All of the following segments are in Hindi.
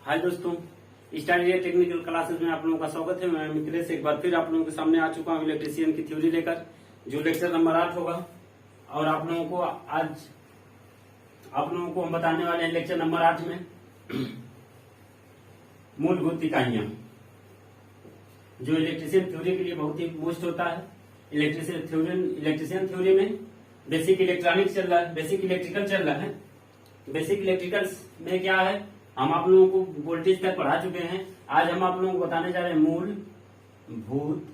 हाय दोस्तों, स्टार टेक्निकल क्लासेस में आप लोगों का स्वागत है। मैं मिथिलेश एक बार फिर आप लोगों के सामने आ चुका हूँ इलेक्ट्रिशियन की थ्योरी लेकर, जो लेक्चर नंबर 8 होगा। और आप लोगों को आज हम बताने वाले हैं लेक्चर नंबर 8 में मूलभूत इकाइयां, जो इलेक्ट्रिशियन थ्योरी के लिए बहुत ही मोस्ट होता है। इलेक्ट्रिशियन थ्योरी में बेसिक इलेक्ट्रॉनिक्स चल रहा है, बेसिक इलेक्ट्रिकल चल रहा है। बेसिक इलेक्ट्रिकल में क्या है, हम आप लोगों को वोल्टेज तक पढ़ा चुके हैं। आज हम आप लोगों को बताने जा रहे हैं मूलभूत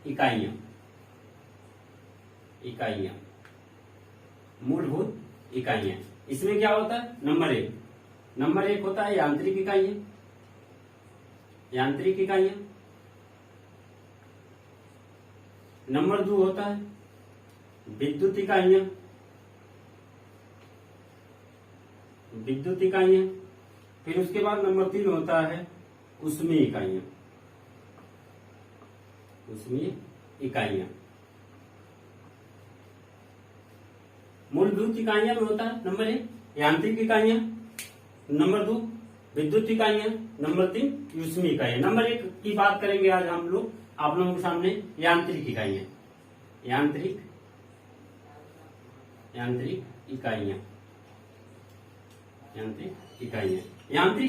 इकाइयां। मूलभूत इकाइयां, इसमें क्या होता है? नंबर एक होता है यांत्रिक इकाइयां। नंबर 2 होता है विद्युत इकाइयां। फिर उसके बाद नंबर 3 होता है ऊष्मीय इकाइयां। मूलभूत इकाइयां में होता है नंबर 1 यांत्रिक इकाइयां, नंबर 2 विद्युत इकाइयां, नंबर 3 ऊष्मीय इकाइयां। नंबर 1 की बात करेंगे आज हम लोग आप लोगों के सामने यांत्रिक इकाइयां। यांत्रिक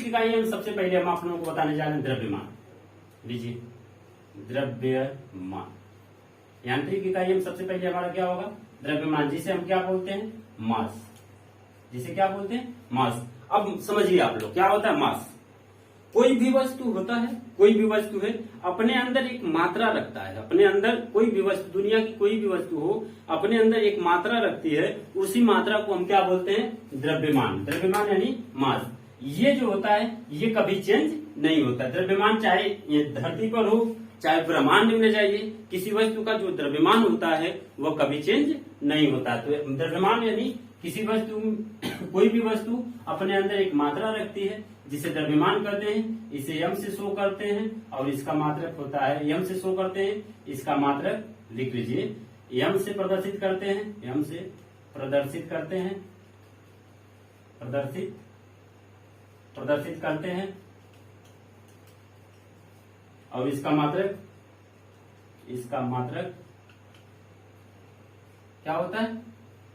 इकाइयां में सबसे पहले हम आप लोगों को बताने जा रहे हैं द्रव्यमान। लीजिए, द्रव्यमान। यांत्रिक इकाइयों में सबसे पहले हमारा क्या होगा? द्रव्यमान, जिसे हम क्या बोलते हैं? मास। अब समझिए आप लोग, क्या होता है मास? कोई भी वस्तु है अपने अंदर एक मात्रा रखता है। अपने अंदर कोई भी वस्तु, दुनिया की कोई भी वस्तु हो, अपने अंदर एक मात्रा रखती है। उसी मात्रा को हम क्या बोलते हैं? द्रव्यमान यानी मास। ये जो होता है ये कभी चेंज नहीं होता। द्रव्यमान चाहे ये धरती पर हो, चाहे ब्रह्मांड में जाइए, किसी वस्तु का जो द्रव्यमान होता है वह कभी चेंज नहीं होता। तो द्रव्यमान यानी किसी वस्तु, कोई भी वस्तु अपने अंदर एक मात्रा रखती है, जिसे द्रव्यमान कहते हैं। इसे यम से शो करते हैं और इसका मात्रक होता है, यम से शो करते हैं, इसका मात्रक लिख लीजिए। यम से प्रदर्शित करते हैं और इसका मात्रक क्या होता है?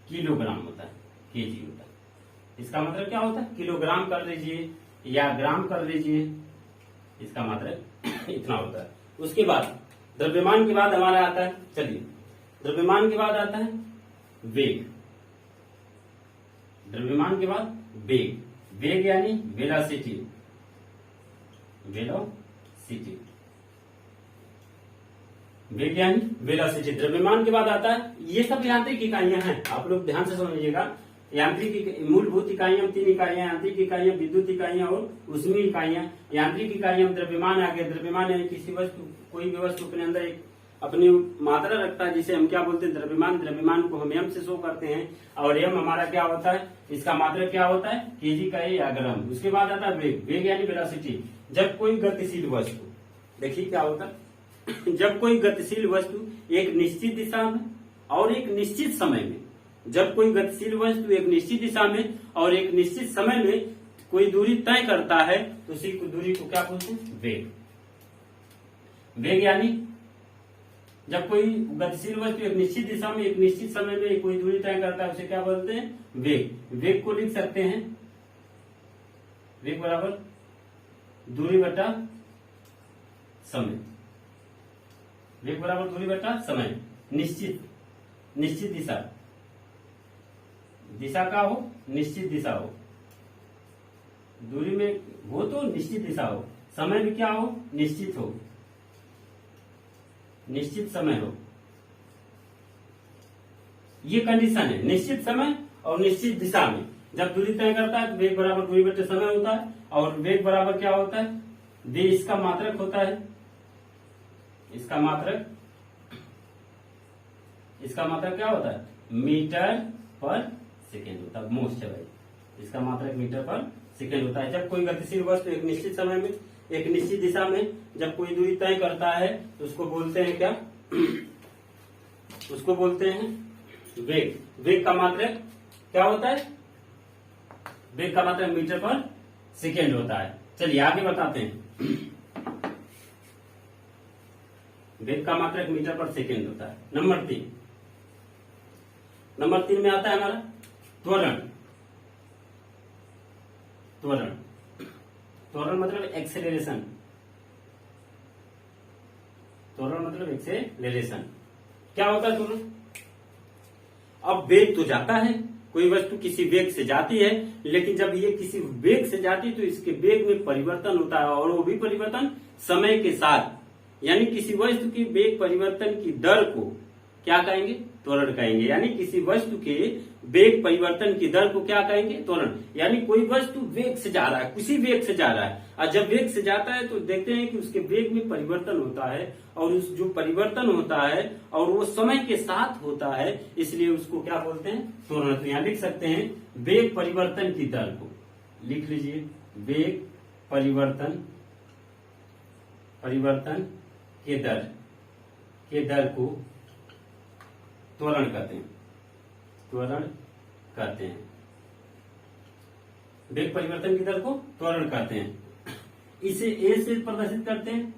किलोग्राम होता है, केजी होता है। इसका मतलब क्या होता है? किलोग्राम कर लीजिए या ग्राम कर लीजिए, इसका मात्रक इतना होता है। उसके बाद द्रव्यमान के बाद हमारा आता है, चलिए द्रव्यमान के बाद आता है वेग। द्रव्यमान के बाद वेग यानी वेलोसिटी। वेग यानी वेलोसिटी। द्रव्यमान के बाद आता है, ये सब यांत्रिक इकाइयां हैं, आप लोग ध्यान से समझिएगा। मूलभूत इकाइयां 3 इकाइयां, यांत्रिक इकाइयां, विद्युत इकाइयां और ऊष्मीय इकाइयां। यांत्रिक इकाइयां में द्रव्यमान आ गया। द्रव्यमान यानी किसी वस्तु, कोई भी वस्तु अपने अंदर एक अपनी मात्रा रखता है, जिसे हम क्या बोलते हैं? द्रव्यमान। द्रव्यमान को हम यम से शो करते हैं और यम हमारा क्या होता है? इसका मात्रा क्या होता है? केजी का या ग्राम। उसके बाद आता है वेग यानी वेलोसिटी। जब कोई गतिशील वस्तु, देखिए क्या होता है, जब कोई गतिशील वस्तु एक निश्चित दिशा में और एक निश्चित समय में, जब कोई गतिशील वस्तु एक निश्चित दिशा में और एक निश्चित समय में कोई दूरी तय करता है, तो उसी दूरी को क्या बोलते हैं? वेग यानी जब कोई गतिशील वस्तु एक निश्चित दिशा में एक निश्चित समय में कोई दूरी तय करता है, उसे क्या बोलते हैं? वेग को लिख सकते हैं, वेग बराबर दूरी बटा समय। वेग बराबर दूरी बटा समय। निश्चित दिशा का हो, निश्चित दिशा हो, दूरी में हो तो निश्चित दिशा हो, समय में क्या हो? निश्चित समय हो। ये कंडीशन है, निश्चित समय और निश्चित दिशा में जब दूरी तय करता है तो वेग बराबर दूरी बटे समय होता है। और वेग बराबर क्या होता है? वे इसका मात्रक होता है। इसका मात्रक क्या होता है? मीटर पर सेकेंड होता है। मोस्ट है भाई, इसका मात्रक मीटर पर सेकेंड होता है। जब कोई गतिशील वस्तु एक निश्चित समय में एक निश्चित दिशा में जब कोई दूरी तय करता है तो उसको बोलते हैं क्या? उसको बोलते हैं वेग। वेग का मात्रक क्या होता है? वेग का मात्रक मीटर पर सेकेंड होता है। चलिए आगे बताते हैं। वेग का मात्रक मीटर पर सेकेंड होता है। नंबर 3 में आता है हमारा त्वरण। त्वरण मतलब एक्सेलरेशन। क्या होता है त्वरण? अब वेग तो जाता है, कोई वस्तु किसी वेग से जाती है, लेकिन जब ये किसी वेग से जाती है तो इसके वेग में परिवर्तन होता है, और वो भी परिवर्तन समय के साथ। यानी किसी वस्तु की वेग परिवर्तन की दर को क्या कहेंगे? त्वरण कहेंगे। यानी किसी वस्तु के वेग परिवर्तन की दर को क्या कहेंगे? त्वरण। यानी कोई वस्तु वेग से जा रहा है, किसी वेग से जा रहा है, और जब वेग से जाता है तो देखते हैं कि उसके वेग में परिवर्तन होता है, और उस जो परिवर्तन होता है और वो समय के साथ होता है, इसलिए उसको क्या बोलते हैं? त्वरण। तो यहाँ लिख सकते हैं वेग परिवर्तन की दर को, लिख लीजिए वेग परिवर्तन के दर को त्वरण कहते हैं। वेग परिवर्तन की दर को त्वरण कहते हैं। इसे ए से प्रदर्शित करते हैं,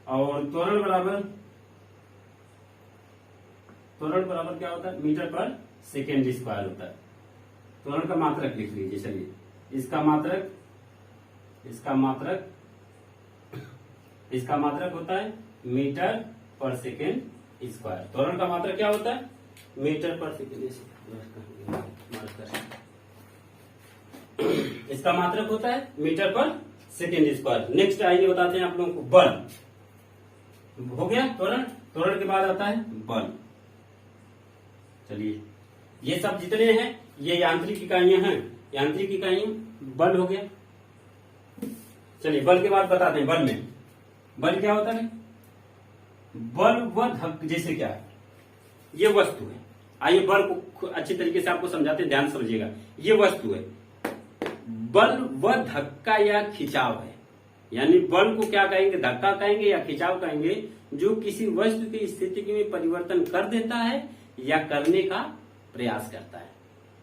और त्वरण बराबर क्या होता है? मीटर पर सेकेंड स्क्वायर होता है। त्वरण का मात्रक लिख लीजिए। चलिए इसका मात्रक होता है मीटर पर सेकेंड स्क्वायर। त्वरण का मात्रक क्या होता है? मीटर पर सेकेंड। इसका मात्रक होता है मीटर पर सेकेंड स्क्वायर। नेक्स्ट आइए बताते हैं आप लोगों को बल। हो गया त्वरण के बाद आता है बल। चलिए ये सब जितने हैं ये यांत्रिक इकाइयां हैं। बल हो गया। चलिए बल के बाद बताते हैं बल में बल क्या होता है? बल व धक्का। जैसे क्या है? ये वस्तु है। आइए बल को अच्छे तरीके से आपको समझाते हैं, ध्यान समझिएगा। ये वस्तु है, बल व धक्का या खिंचाव है। यानी बल को क्या कहेंगे? धक्का कहेंगे या खिंचाव कहेंगे, जो किसी वस्तु की स्थिति में परिवर्तन कर देता है या करने का प्रयास करता है।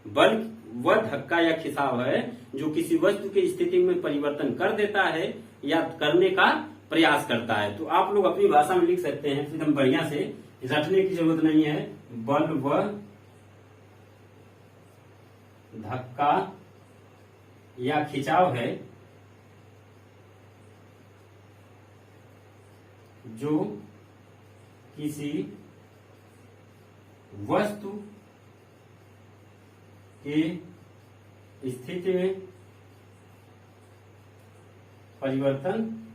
बल व धक्का या खिंचाव है जो किसी वस्तु की स्थिति में परिवर्तन कर देता है या करने का प्रयास करता है। तो आप लोग अपनी भाषा में लिख सकते हैं एकदम बढ़िया से, रटने की जरूरत नहीं है। बल व धक्का या खिंचाव है जो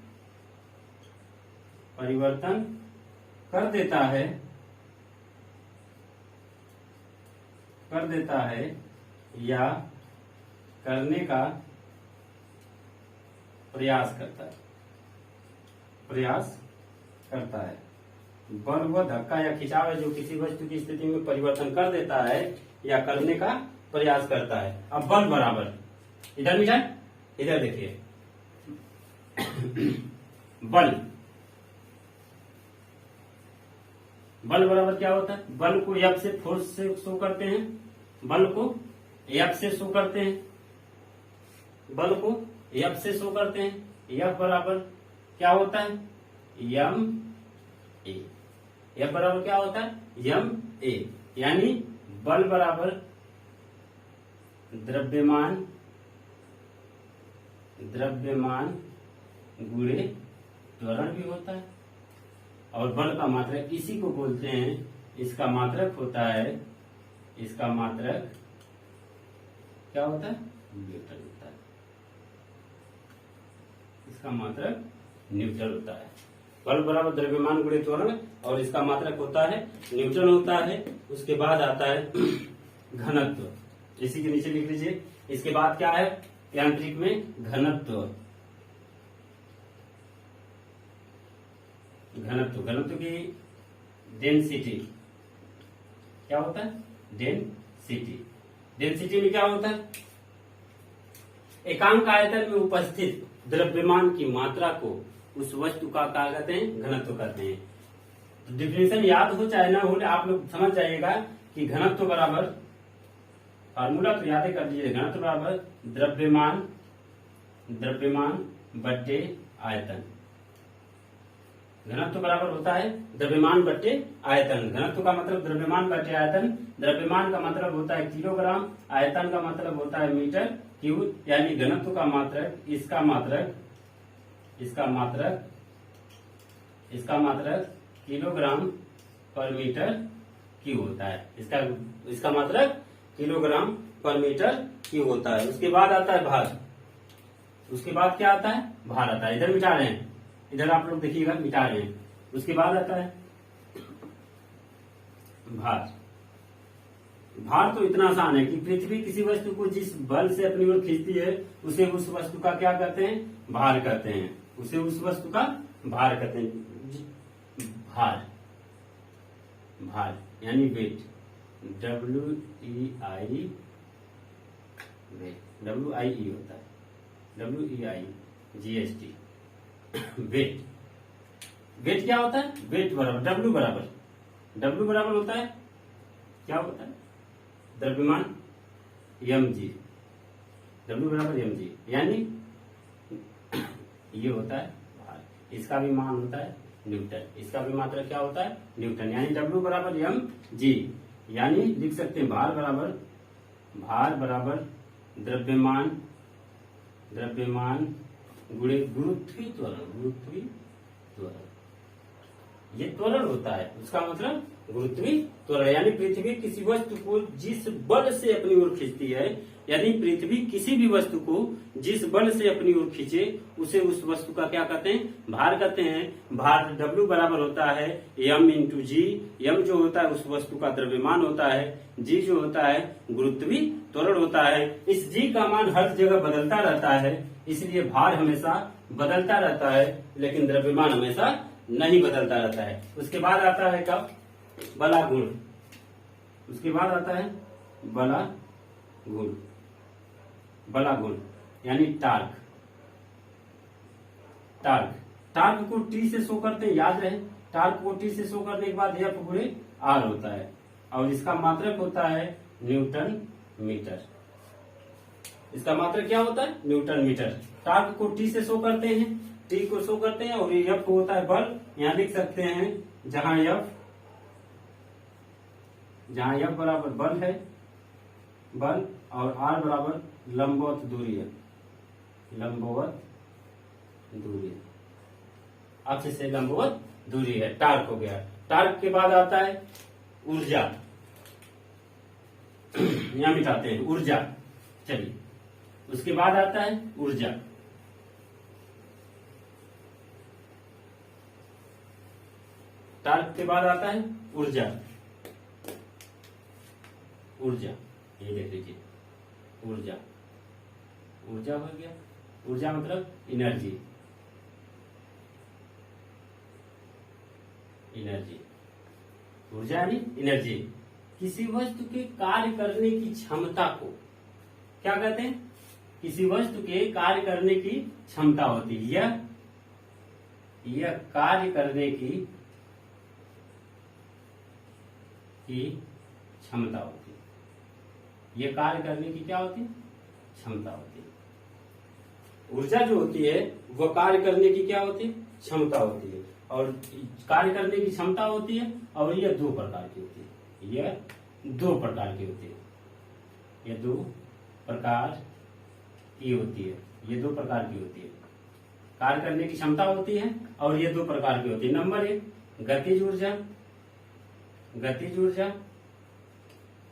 किसी वस्तु की स्थिति में परिवर्तन कर देता है या करने का प्रयास करता है। बल व धक्का या खिंचाव है जो किसी वस्तु की स्थिति में परिवर्तन कर देता है या करने का प्रयास करता है। अब बल बराबर इधर देखिए बल बराबर क्या होता है? बल को F से फोर्स से शो करते हैं। F बराबर क्या होता है? ma। F बराबर क्या होता है? ma। यानी बल बराबर द्रव्यमान गुणे त्वरण भी होता है। और बल का मात्रक इसी को बोलते हैं, इसका मात्रक होता है, क्या होता है? न्यूटन होता है। इसका मात्रक न्यूटन होता है। बल बराबर द्रव्यमान गुणे त्वरण, और इसका मात्रक होता है न्यूटन होता है। उसके बाद आता है घनत्व। इसी के नीचे लिख लीजिए। इसके बाद क्या है यांत्रिक में? घनत्व की डेंसिटी। क्या होता है? डेंसिटी में क्या होता है? एकांक आयतन में उपस्थित द्रव्यमान की मात्रा को उस वस्तु का क्या कहते हैं? घनत्व कहते हैं। डिफिनेशन याद हो चाहे ना हो, आप लोग समझ जाइएगा कि घनत्व बराबर, फार्मूला तो याद ही कर लीजिए, घनत्व बराबर द्रव्यमान बट्टे आयतन। घनत्व बराबर होता है द्रव्यमान बट्टे आयतन। घनत्व का मतलब द्रव्यमान बट्टे आयतन। द्रव्यमान का मतलब होता है किलोग्राम, आयतन का मतलब होता है मीटर क्यूब, यानी घनत्व का मात्रक इसका मात्रक किलोग्राम पर मीटर क्यूब होता है। इसका मात्रक किलोग्राम पर मीटर क्यूब होता है। उसके बाद आता है भार। उसके बाद क्या आता है? भार आता है। इधर मिटा रहे हैं, इधर आप लोग देखिएगा मिटा रहे हैं। उसके बाद आता है भार। भार तो इतना आसान है कि पृथ्वी किसी वस्तु को जिस बल से अपनी ओर खींचती है उसे उस वस्तु का क्या कहते हैं? भार कहते हैं। उसे उस वस्तु का भार कहते हैं। भार, भार यानी वेट, WEI, WIE होता है, WEI GST। वेट, वेट क्या होता है? वेट बराबर W बराबर होता है, क्या होता है? द्रव्यमान mg, W बराबर mg, यानी ये होता है भार। इसका भी मान होता है न्यूटन। इसका भी मात्रा क्या होता है? न्यूटन। यानी W बराबर mg, यानी लिख सकते हैं भार बराबर द्रव्यमान गुणे गुरुत्वीय त्वरण। ये त्वरण होता है, उसका मतलब गुरुत्वीय त्वरण। यानी पृथ्वी किसी वस्तु को जिस बल से अपनी ओर खींचती है, यदि पृथ्वी किसी भी वस्तु को जिस बल से अपनी ओर खींचे उसे उस वस्तु का क्या कहते हैं? भार कहते हैं। भार W बराबर होता है m इंटू जी। m जो होता है उस वस्तु का द्रव्यमान होता है, g जो होता है गुरुत्वीय त्वरण होता है। इस g का मान हर जगह बदलता रहता है, इसलिए भार हमेशा बदलता रहता है, लेकिन द्रव्यमान हमेशा नहीं बदलता रहता है। उसके बाद आता है कब? बला गुण। उसके बाद आता है बला गुण यानी टार्क। टार्क को T से शो करते हैं, याद रहे। टार्क को T से शो करने के बाद F गुणे R होता है, और इसका मात्रक होता है न्यूटन मीटर। इसका मात्रक क्या होता है? Newton metre. टार्क को T से शो करते हैं, T को शो करते हैं, और F को होता है बल। यहां लिख सकते हैं जहां F बराबर बल है, बल, और R बराबर लंबवत दूरी है, अक्ष से लंबवत दूरी है। टार्क हो गया। टार्क के बाद आता है ऊर्जा। यहां मिटाते हैं ऊर्जा। चलिए, उसके बाद आता है ऊर्जा। टार्क के बाद आता है ऊर्जा। ये देख लीजिए, ऊर्जा हो गया। ऊर्जा मतलब एनर्जी। ऊर्जा यानी एनर्जी। किसी वस्तु के कार्य करने की क्षमता को क्या कहते हैं? किसी वस्तु के कार्य करने की क्षमता होती है। यह कार्य करने की क्षमता होती है। यह कार्य करने की क्या होती है? क्षमता होती है। ऊर्जा जो होती है वह कार्य करने की क्या होती है? क्षमता होती है। और कार्य करने की क्षमता होती है, और यह दो प्रकार की होती है। यह दो प्रकार की होती है। ये दो प्रकार की होती है। कार्य करने की क्षमता होती है, और ये दो प्रकार की होती है। नंबर 1 गतिज ऊर्जा,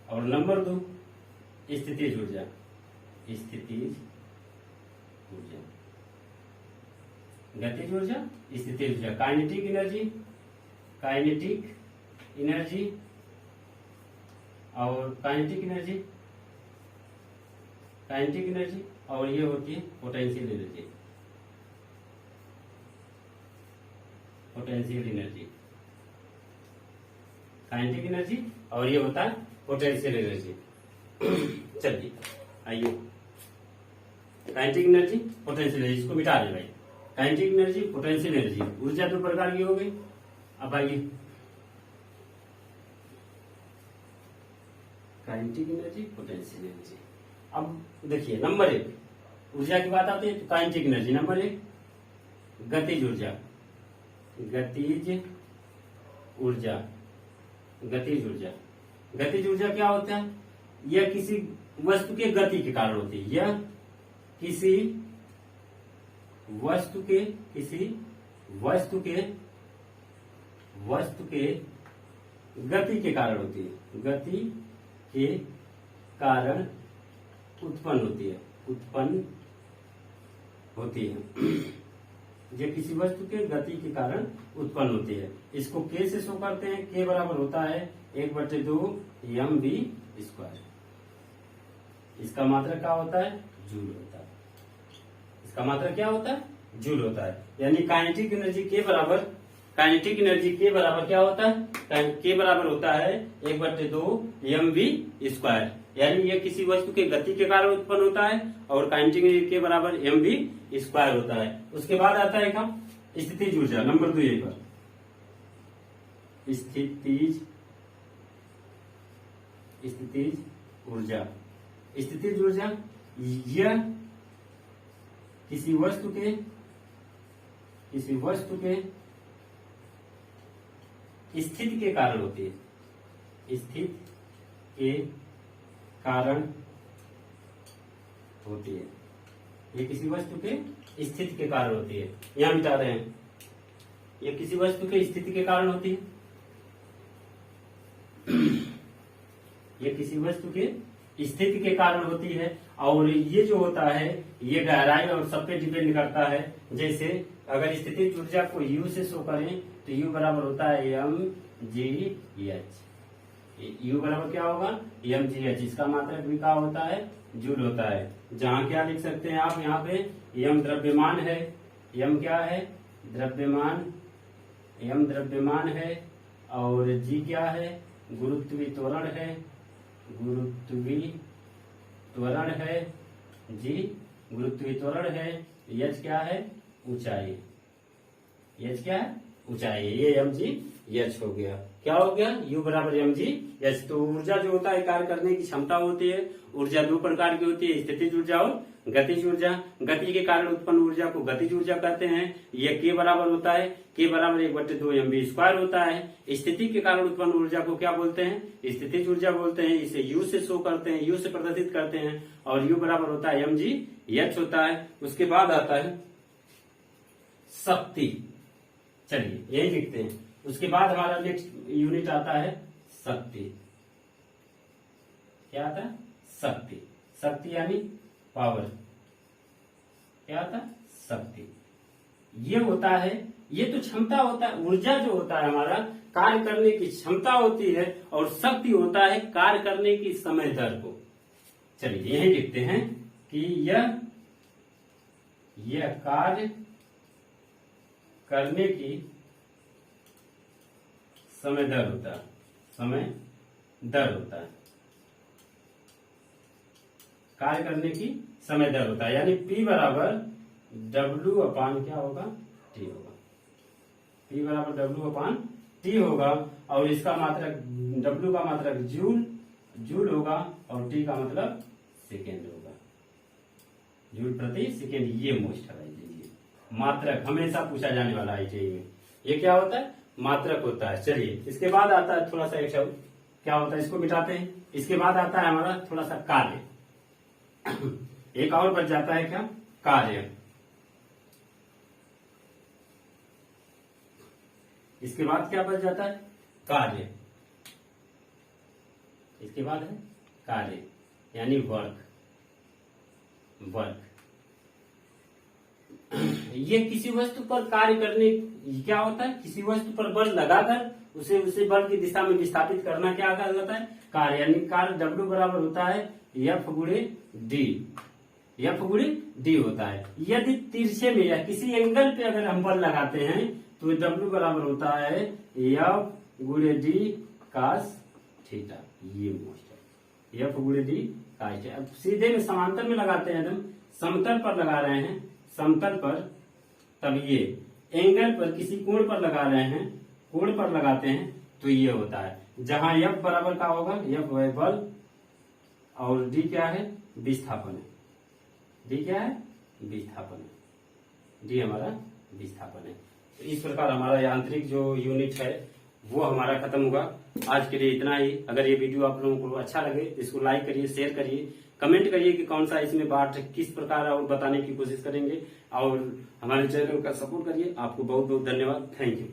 और नंबर 2 स्थितिज ऊर्जा। गतिज ऊर्जा, स्थितिज ऊर्जा। काइनेटिक एनर्जी और काइनेटिक एनर्जी, और ये होती है पोटेंशियल एनर्जी। काइनेटिक एनर्जी, और ये होता है पोटेंशियल एनर्जी। चलिए आइए, काइनेटिक एनर्जी, पोटेंशियल एनर्जी, इसको मिटा दें भाई। काइनेटिक एनर्जी, पोटेंशियल एनर्जी, ऊर्जा दो प्रकार की हो गई। अब आइए काइनेटिक एनर्जी, पोटेंशियल एनर्जी। अब देखिए नंबर 1 ऊर्जा की बात आती है तो काइनेटिक एनर्जी नंबर 1 गतिज ऊर्जा, गतिज ऊर्जा, गतिज ऊर्जा। गतिज ऊर्जा क्या होता है? यह किसी वस्तु के गति के कारण होती है। यह किसी वस्तु के गति के कारण होती है। गति के कारण उत्पन्न होती है। ये किसी वस्तु के गति के कारण उत्पन्न होती है। इसको के से शो करते हैं। के बराबर होता है 1/2 mv²। इसका मात्रक क्या होता है? जूल होता है। इसका मात्रक क्या होता है? जूल होता है। यानी काइनेटिक एनर्जी के बराबर क्या होता है? के बराबर होता है 1/2 mv²। यानी यह किसी वस्तु के गति के कारण उत्पन्न होता है और काइनेटिक एनर्जी के बराबर mv² होता है। उसके बाद आता है क्या? स्थितिज ऊर्जा नंबर 2 यही पर। स्थितिज ऊर्जा, स्थितिज ऊर्जा यह किसी वस्तु के स्थिति के कारण होती है। स्थिति के कारण होती है। ये किसी वस्तु के स्थिति के कारण होती है। यहां मिटा रहे हैं। ये किसी वस्तु के स्थिति के कारण होती है। ये किसी वस्तु के स्थिति के कारण होती है। और ये जो होता है ये गहराई और सब पे डिपेंड करता है। जैसे अगर स्थितिज ऊर्जा को U से शो करें तो U बराबर होता है mgh। U बराबर क्या होगा? mgh। इसका मात्रक भी क्या होता है? जूल होता है। जहां क्या लिख सकते हैं आप? यहाँ पे m द्रव्यमान है। m क्या है? द्रव्यमान। m द्रव्यमान है और g क्या है? गुरुत्वीय त्वरण है। g गुरुत्वीय त्वरण है। h क्या है? ऊंचाई। h क्या है? ऊंचाई। ये mgh हो गया। क्या हो गया? U बराबर mgh। तो ऊर्जा जो होता है कार्य करने की क्षमता होती है। ऊर्जा 2 प्रकार की होती है, स्थितिज ऊर्जा और गतिज ऊर्जा। गति के कारण उत्पन्न ऊर्जा को गतिज ऊर्जा कहते हैं। यह के बराबर होता है, के बराबर 1/2 mv² होता है। स्थिति के कारण उत्पन्न ऊर्जा को क्या बोलते हैं? स्थितिज ऊर्जा बोलते हैं। इसे U से शो करते हैं, U से प्रदर्शित करते हैं और U बराबर होता है mgh होता है। उसके बाद आता है शक्ति। चलिए यही लिखते हैं। उसके बाद हमारा नेक्स्ट यूनिट आता है शक्ति। क्या आता है? शक्ति। शक्ति यानी पावर। क्या आता है? शक्ति। ये होता है, ये तो क्षमता होता है। ऊर्जा जो होता है हमारा कार्य करने की क्षमता होती है और शक्ति होता है कार्य करने की समय दर को। चलिए यही लिखते हैं कि यह कार्य करने की समय दर होता है। समय दर होता है। कार्य करने की समय दर होता है। यानी P बराबर W/T क्या होगा? T होगा। P बराबर W/T होगा और इसका मात्रक W का मात्रक जूल होगा और T का मतलब सेकेंड होगा। जूल प्रति सेकेंड। ये मोस्ट है मात्रक, हमेशा पूछा जाने वाला है IIT में। ये क्या होता है? मात्रक होता है। चलिए इसके बाद आता है थोड़ा सा एक शब्द क्या होता है, इसको मिटाते हैं। इसके बाद आता है हमारा थोड़ा सा कार्य। एक और बच जाता है क्या? कार्य। इसके बाद क्या बच जाता है? कार्य। इसके बाद है कार्य यानी वर्क। ये किसी वस्तु पर कार्य करने क्या होता है? किसी वस्तु पर बल लगाकर उसे बल की दिशा में विस्थापित करना क्या कहलाता है? कार्य। यानी कार्य W बराबर होता है F/D होता है। यदि तिरछे में या किसी एंगल पे अगर हम बल लगाते हैं तो W बराबर होता है F/D cos थीटा। ये मोस्ट है F/D cos थीटा। अब सीधे में समांतर में लगाते हैं, एकदम समतल पर लगा रहे हैं, समतल पर, तब ये एंगल पर किसी कोण पर लगा रहे हैं, कोण पर लगाते हैं तो ये होता है। जहां F बराबर का होगा, F है बल और डी क्या है, विस्थापन है। डी क्या है, विस्थापन है। डी हमारा विस्थापन है। तो इस प्रकार हमारा यांत्रिक जो यूनिट है वो हमारा खत्म हुआ। आज के लिए इतना ही। अगर ये वीडियो आप लोगों को अच्छा लगे तो इसको लाइक करिए, शेयर करिए, कमेंट करिए कि कौन सा इसमें पार्ट किस प्रकार और बताने की कोशिश करेंगे, और हमारे चैनल का सपोर्ट करिए। आपको बहुत बहुत धन्यवाद। Thank you.